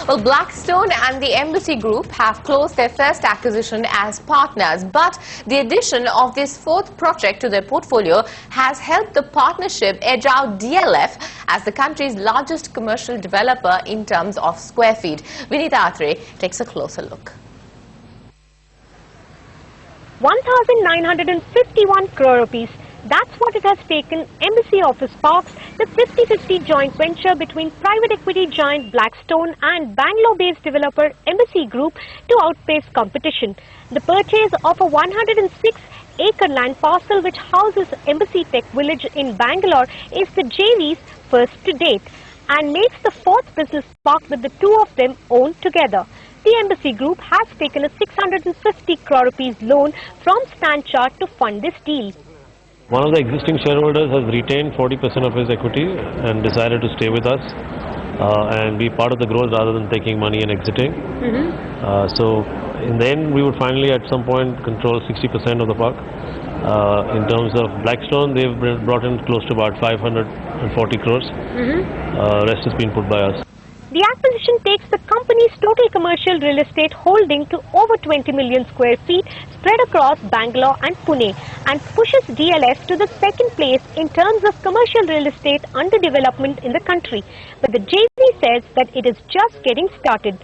Well, Blackstone and the Embassy Group have closed their first acquisition as partners, but the addition of this fourth project to their portfolio has helped the partnership edge out DLF as the country's largest commercial developer in terms of square feet. Vinita Atre takes a closer look. 1,951 crore rupees. That's what it has taken Embassy Office Parks, the 50-50 joint venture between private equity giant Blackstone and Bangalore-based developer Embassy Group, to outpace competition. The purchase of a 106-acre land parcel which houses Embassy Tech Village in Bangalore is the JV's first to date and makes the fourth business park with the two of them owned together. The Embassy Group has taken a 650 crore rupees loan from Stan Chart to fund this deal. One of the existing shareholders has retained 40% of his equity and decided to stay with us and be part of the growth rather than taking money and exiting. So in the end, we would finally at some point control 60% of the park. In terms of Blackstone, they've brought in close to about 540 crores. Rest has been put by us. The acquisition takes the company's total commercial real estate holding to over 20 million square feet spread across Bangalore and Pune and pushes DLF to the second place in terms of commercial real estate under development in the country. But the JV says that it is just getting started.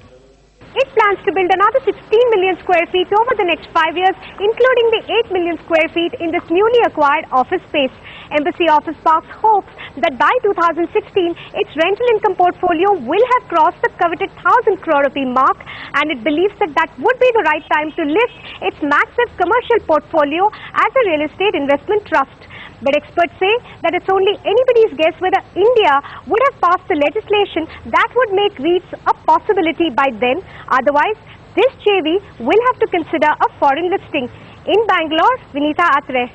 It plans to build another 16 million square feet over the next 5 years, including the 8 million square feet in this newly acquired office space. Embassy Office Parks hopes that by 2016, its rental income portfolio will have crossed the coveted 1,000 crore rupee mark, and it believes that that would be the right time to lift its massive commercial portfolio as a real estate investment trust. But experts say that it's only anybody's guess whether India would have passed the legislation that would make REITs a possibility by then. Otherwise, this JV will have to consider a foreign listing. In Bangalore, Vinita Atre.